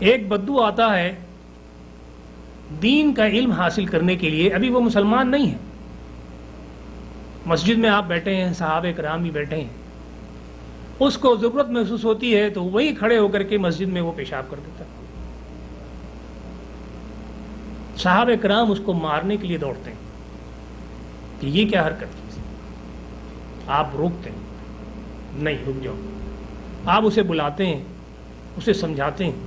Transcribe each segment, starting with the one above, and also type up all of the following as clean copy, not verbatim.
ایک بدو آتا ہے دین کا علم حاصل کرنے کے لیے، ابھی وہ مسلمان نہیں ہے، مسجد میں آپ بیٹھے ہیں، صحابہ کرام بھی بیٹھے ہیں، اس کو ضرورت محسوس ہوتی ہے تو وہیں کھڑے ہو کر کے مسجد میں وہ پیشاب کر دیتا ہے۔ صحابہ کرام اس کو مارنے کے لیے دوڑتے ہیں کہ یہ کیا حرکت کی، آپ روکتے ہیں، نہیں رک جاؤ، آپ اسے بلاتے ہیں، اسے سمجھاتے ہیں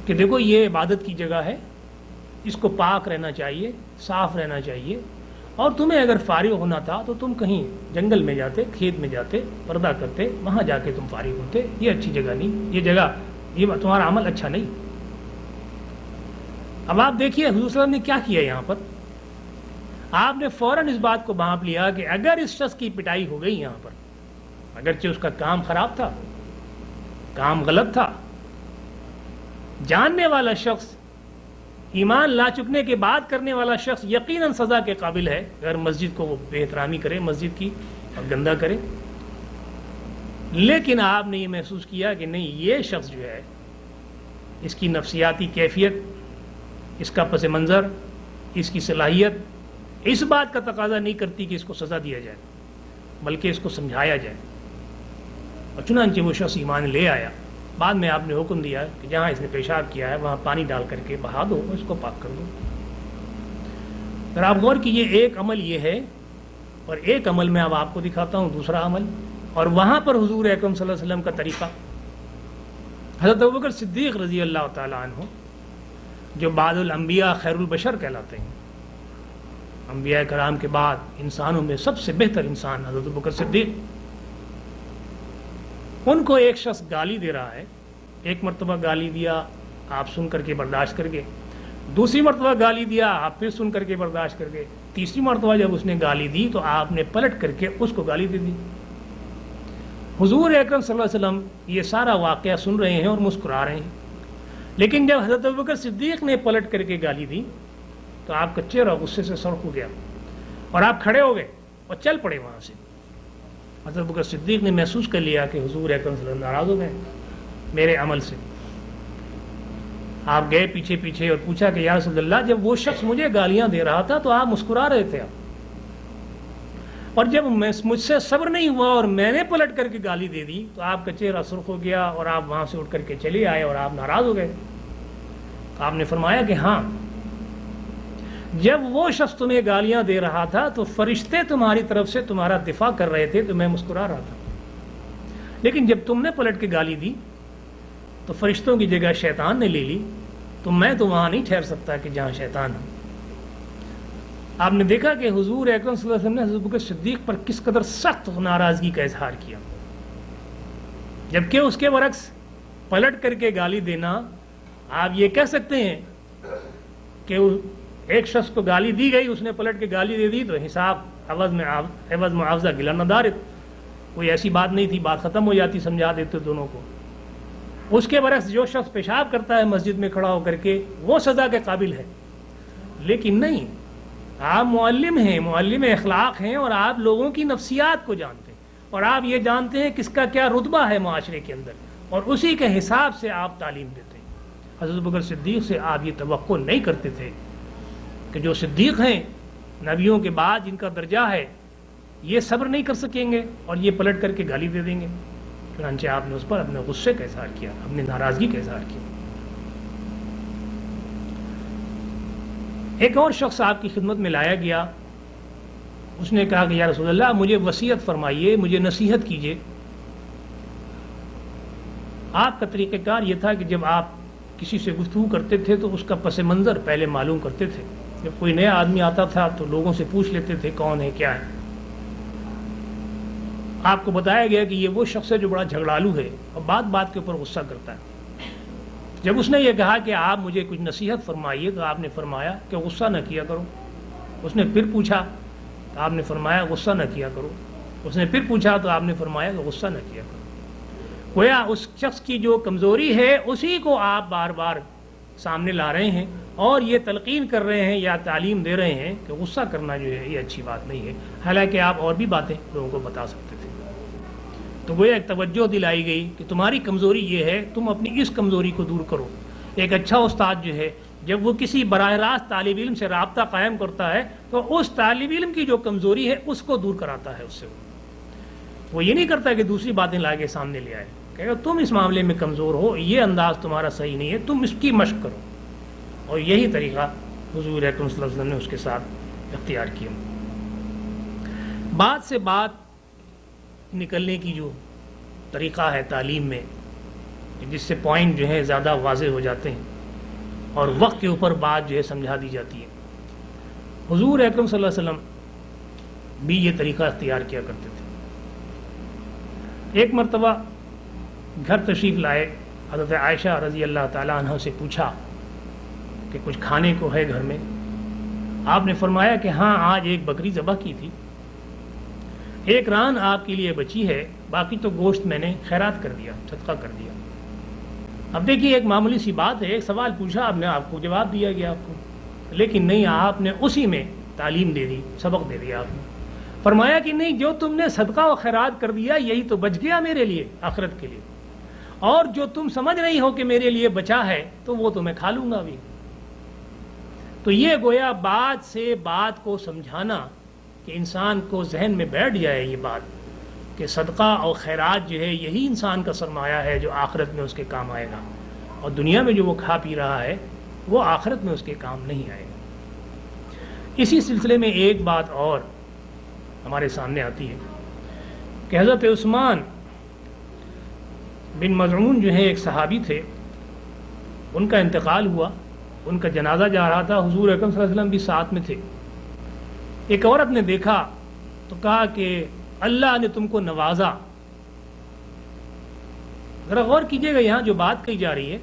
کہ دیکھو یہ عبادت کی جگہ ہے، اس کو پاک رہنا چاہیے، صاف رہنا چاہیے، اور تمہیں اگر فارغ ہونا تھا تو تم کہیں جنگل میں جاتے، کھیت میں جاتے، پردہ کرتے، وہاں جا کے تم فارغ ہوتے، یہ اچھی جگہ نہیں، یہ جگہ، یہ تمہارا عمل اچھا نہیں۔ اب آپ دیکھیے حضور صلی اللہ علیہ وسلم نے کیا کیا یہاں پر، آپ نے فوراً اس بات کو بھانپ لیا کہ اگر اس شخص کی پٹائی ہو گئی یہاں پر، اگرچہ اس کا کام خراب تھا، کام غلط تھا، جاننے والا شخص، ایمان لا چکنے کے بعد کرنے والا شخص یقیناً سزا کے قابل ہے اگر مسجد کو وہ بے احترامی کرے، مسجد کی، اور گندہ کرے۔ لیکن آپ نے یہ محسوس کیا کہ نہیں، یہ شخص جو ہے، اس کی نفسیاتی کیفیت، اس کا پس منظر، اس کی صلاحیت اس بات کا تقاضا نہیں کرتی کہ اس کو سزا دیا جائے، بلکہ اس کو سمجھایا جائے، اور چنانچہ وہ شخص ایمان لے آیا۔ بعد میں آپ نے حکم دیا کہ جہاں اس نے پیشاب کیا ہے وہاں پانی ڈال کر کے بہا دو، اس کو پاک کر دو۔ اگر آپ غور کیجیے، ایک عمل یہ ہے، اور ایک عمل میں اب آپ کو دکھاتا ہوں دوسرا عمل، اور وہاں پر حضور اکرم صلی اللہ علیہ وسلم کا طریقہ۔ حضرت ابوبکر صدیق رضی اللہ تعالیٰ عنہ، جو بعد الانبیاء خیر البشر کہلاتے ہیں، انبیاء کرام کے بعد انسانوں میں سب سے بہتر انسان حضرت ابوبکر صدیق، ان کو ایک شخص گالی دے رہا ہے، ایک مرتبہ گالی دیا، آپ سن کر کے برداشت کر گئے، دوسری مرتبہ گالی دیا، آپ پھر سن کر کے برداشت کر گئے، تیسری مرتبہ جب اس نے گالی دی تو آپ نے پلٹ کر کے اس کو گالی دے دی۔ حضور اکرم صلی اللہ علیہ وسلم یہ سارا واقعہ سن رہے ہیں اور مسکرا رہے ہیں، لیکن جب حضرت ابوبکر صدیق نے پلٹ کر کے گالی دی تو آپ کا چہرہ غصے سے سرخ ہو گیا، اور آپ کھڑے ہو گئے اور چل پڑے وہاں سے۔ حضرت ابوبکر صدیق نے محسوس کر لیا کہ حضور اکرم صلی اللہ علیہ وسلم ناراض ہو گئے میرے عمل سے۔ آپ گئے پیچھے پیچھے اور پوچھا کہ یا رسول اللہ، جب وہ شخص مجھے گالیاں دے رہا تھا تو آپ مسکرا رہے تھے، اور جب مجھ سے صبر نہیں ہوا اور میں نے پلٹ کر کے گالی دے دی تو آپ کا چہرہ سرخ ہو گیا اور آپ وہاں سے اٹھ کر کے چلے آئے اور آپ ناراض ہو گئے۔ آپ نے فرمایا کہ ہاں، جب وہ شخص تمہیں گالیاں دے رہا تھا تو فرشتے تمہاری طرف سے تمہارا دفاع کر رہے تھے تو میں مسکرا رہا تھا، لیکن جب تم نے پلٹ کے گالی دی تو فرشتوں کی جگہ شیطان نے لے لی، تو میں تو وہاں نہیں ٹھہر سکتا کہ جہاں شیطان ہے۔ آپ نے دیکھا کہ حضور اکرم صلی اللہ علیہ وسلم نے حضرت ابوبکر صدیق پر کس قدر سخت ناراضگی کا اظہار کیا، جبکہ اس کے برعکس پلٹ کر کے گالی دینا، آپ یہ کہہ سکتے ہیں کہ ایک شخص کو گالی دی گئی، اس نے پلٹ کے گالی دے دی تو حساب عوض معاوضہ گلا نہ دارت، کوئی ایسی بات نہیں تھی، بات ختم ہو جاتی، سمجھا دیتے دونوں کو۔ اس کے برعکس جو شخص پیشاب کرتا ہے مسجد میں کھڑا ہو کر کے، وہ سزا کے قابل ہے، لیکن نہیں، آپ معلم ہیں، معلم اخلاق ہیں، اور آپ لوگوں کی نفسیات کو جانتے ہیں، اور آپ یہ جانتے ہیں کس کا کیا رتبہ ہے معاشرے کے اندر، اور اسی کے حساب سے آپ تعلیم دیتے ہیں۔ حضرت ابوبکر صدیق سے آپ یہ توقع نہیں کرتے تھے کہ جو صدیق ہیں نبیوں کے بعد جن کا درجہ ہے، یہ صبر نہیں کر سکیں گے اور یہ پلٹ کر کے گالی دے دیں گے۔ چنانچہ آپ نے اس پر اپنے غصے کا اظہار کیا، اپنی ناراضگی کا اظہار کیا۔ ایک اور شخص آپ کی خدمت میں لایا گیا، اس نے کہا کہ یا رسول اللہ، مجھے وصیت فرمائیے، مجھے نصیحت کیجیے۔ آپ کا طریقہ کار یہ تھا کہ جب آپ کسی سے گفتگو کرتے تھے تو اس کا پس منظر پہلے معلوم کرتے تھے، جب کوئی نیا آدمی آتا تھا تو لوگوں سے پوچھ لیتے تھے کون ہے، کیا ہے۔ آپ کو بتایا گیا کہ یہ وہ شخص ہے جو بڑا جھگڑالو ہے اور بات بات کے اوپر غصہ کرتا ہے۔ جب اس نے یہ کہا کہ آپ مجھے کچھ نصیحت فرمائیے تو آپ نے فرمایا کہ غصہ نہ کیا کرو۔ اس نے پھر پوچھا تو آپ نے فرمایا غصہ نہ کیا کرو۔ اس نے پھر پوچھا تو آپ نے فرمایا کہ غصہ نہ کیا کرو۔ گویا اس شخص کی جو کمزوری ہے اسی کو آپ بار بار سامنے لا رہے ہیں اور یہ تلقین کر رہے ہیں یا تعلیم دے رہے ہیں کہ غصہ کرنا جو ہے یہ اچھی بات نہیں ہے، حالانکہ آپ اور بھی باتیں لوگوں کو بتا سکتے تھے۔ تو گویا ایک توجہ دلائی گئی کہ تمہاری کمزوری یہ ہے، تم اپنی اس کمزوری کو دور کرو۔ ایک اچھا استاد جو ہے جب وہ کسی براہ راست طالب علم سے رابطہ قائم کرتا ہے تو اس طالب علم کی جو کمزوری ہے اس کو دور کراتا ہے اس سے۔ وہ یہ نہیں کرتا کہ دوسری باتیں لا کے سامنے لے آئے، کہ تم اس معاملے میں کمزور ہو، یہ انداز تمہارا صحیح نہیں ہے، تم اس کی مشق کرو۔ اور یہی طریقہ حضور اکرم صلی اللہ علیہ وسلم نے اس کے ساتھ اختیار کیا۔ بات سے بات نکلنے کی جو طریقہ ہے تعلیم میں، جس سے پوائنٹ جو ہے زیادہ واضح ہو جاتے ہیں اور وقت کے اوپر بات جو ہے سمجھا دی جاتی ہے، حضور اکرم صلی اللہ علیہ وسلم بھی یہ طریقہ اختیار کیا کرتے تھے۔ ایک مرتبہ گھر تشریف لائے، حضرت عائشہ رضی اللہ تعالیٰ عنہ سے پوچھا کہ کچھ کھانے کو ہے گھر میں؟ آپ نے فرمایا کہ ہاں، آج ایک بکری ذبح کی تھی، ایک ران آپ کے لیے بچی ہے، باقی تو گوشت میں نے خیرات کر دیا، صدقہ کر دیا۔ اب دیکھیے، ایک معمولی سی بات ہے، ایک سوال پوچھا آپ نے، آپ کو جواب دیا گیا آپ کو، لیکن نہیں، آپ نے اسی میں تعلیم دے دی، سبق دے دیا۔ آپ نے فرمایا کہ نہیں، جو تم نے صدقہ و خیرات کر دیا یہی تو بچ گیا میرے لیے آخرت کے لیے، اور جو تم سمجھ رہی ہو کہ میرے لیے بچا ہے تو وہ تو میں کھا لوں گا بھی۔ تو یہ گویا بات سے بات کو سمجھانا کہ انسان کو ذہن میں بیٹھ جائے یہ بات کہ صدقہ اور خیرات جو ہے یہی انسان کا سرمایہ ہے جو آخرت میں اس کے کام آئے گا، اور دنیا میں جو وہ کھا پی رہا ہے وہ آخرت میں اس کے کام نہیں آئے گا۔ اسی سلسلے میں ایک بات اور ہمارے سامنے آتی ہے کہ حضرت عثمان بن مظعون جو ہے ایک صحابی تھے، ان کا انتقال ہوا، ان کا جنازہ جا رہا تھا، حضور اکرم صلی اللہ علیہ وسلم بھی ساتھ میں تھے۔ ایک عورت نے دیکھا تو کہا کہ اللہ نے تم کو نوازا۔ ذرا غور کیجئے گا، یہاں جو بات کہی جا رہی ہے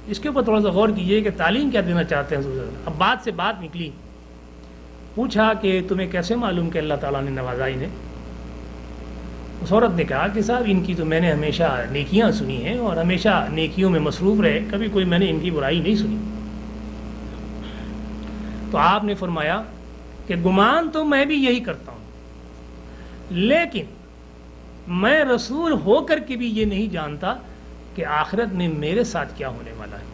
اس کے اوپر تھوڑا سا غور کیجئے کہ تعلیم کیا دینا چاہتے ہیں حضور صلی اللہ علیہ وسلم۔ اب بات سے بات نکلی، پوچھا کہ تمہیں کیسے معلوم کہ اللہ تعالیٰ نے نوازا انہیں؟ اس عورت نے کہا کہ صاحب ان کی تو میں نے ہمیشہ نیکیاں سنی ہیں اور ہمیشہ نیکیوں میں مصروف رہے، کبھی کوئی میں نے ان کی برائی نہیں سنی۔ تو آپ نے فرمایا کہ گمان تو میں بھی یہی کرتا ہوں، لیکن میں رسول ہو کر کے بھی یہ نہیں جانتا کہ آخرت میں میرے ساتھ کیا ہونے والا ہے۔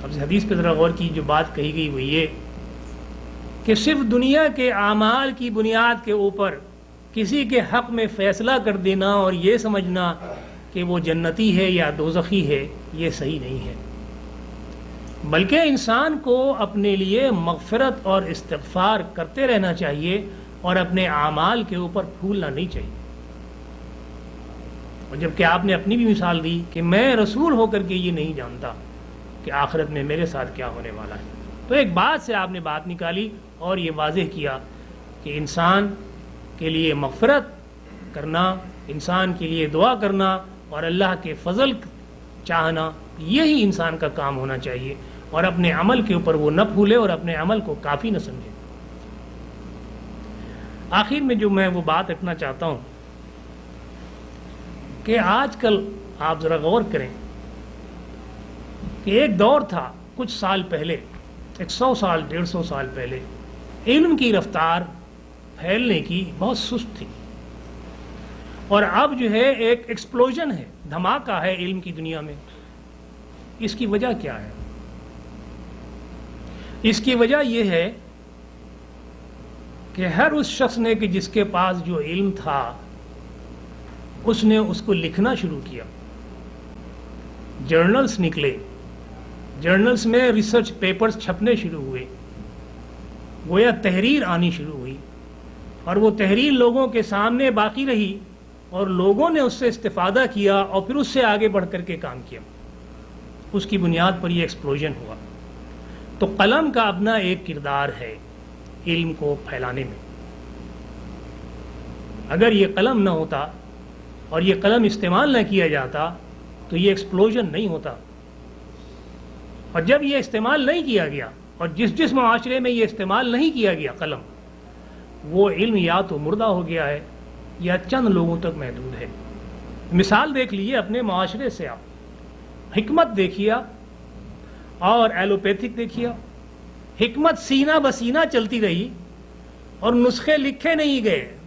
اب اس حدیث پہ ذرا غور کی، جو بات کہی گئی وہ یہ کہ صرف دنیا کے اعمال کی بنیاد کے اوپر کسی کے حق میں فیصلہ کر دینا اور یہ سمجھنا کہ وہ جنتی ہے یا دوزخی ہے، یہ صحیح نہیں ہے، بلکہ انسان کو اپنے لیے مغفرت اور استغفار کرتے رہنا چاہیے اور اپنے اعمال کے اوپر پھولنا نہیں چاہیے۔ اور جبکہ آپ نے اپنی بھی مثال دی کہ میں رسول ہو کر کے یہ نہیں جانتا کہ آخرت میں میرے ساتھ کیا ہونے والا ہے، تو ایک بات سے آپ نے بات نکالی اور یہ واضح کیا کہ انسان کے لیے مغفرت کرنا، انسان کے لیے دعا کرنا اور اللہ کے فضل چاہنا، یہی انسان کا کام ہونا چاہیے، اور اپنے عمل کے اوپر وہ نہ پھولے اور اپنے عمل کو کافی نہ سمجھے۔ آخر میں جو میں وہ بات رکھنا چاہتا ہوں کہ آج کل آپ ذرا غور کریں کہ ایک دور تھا کچھ سال پہلے، 100 سال 150 سال پہلے، علم کی رفتار پھیلنے کی بہت سست تھی، اور اب جو ہے ایک ایکسپلوژن ہے، دھماکہ ہے علم کی دنیا میں۔ اس کی وجہ کیا ہے؟ اس کی وجہ یہ ہے کہ ہر اس شخص نے کہ جس کے پاس جو علم تھا اس نے اس کو لکھنا شروع کیا، جرنلز نکلے، جرنلز میں ریسرچ پیپرز چھپنے شروع ہوئے، گویا تحریر آنی شروع ہوئی، اور وہ تحریر لوگوں کے سامنے باقی رہی اور لوگوں نے اس سے استفادہ کیا اور پھر اس سے آگے بڑھ کر کے کام کیا۔ اس کی بنیاد پر یہ ایکسپلوژن ہوا۔ تو قلم کا اپنا ایک کردار ہے علم کو پھیلانے میں۔ اگر یہ قلم نہ ہوتا اور یہ قلم استعمال نہ کیا جاتا تو یہ ایکسپلوژن نہیں ہوتا، اور جب یہ استعمال نہیں کیا گیا اور جس معاشرے میں یہ استعمال نہیں کیا گیا قلم، وہ علم یا تو مردہ ہو گیا ہے یا چند لوگوں تک محدود ہے۔ مثال دیکھ لیجیے اپنے معاشرے سے، آپ حکمت دیکھیے اور ایلوپیتھک دیکھیے۔ حکمت سینہ بسینہ چلتی رہی اور نسخے لکھے نہیں گئے،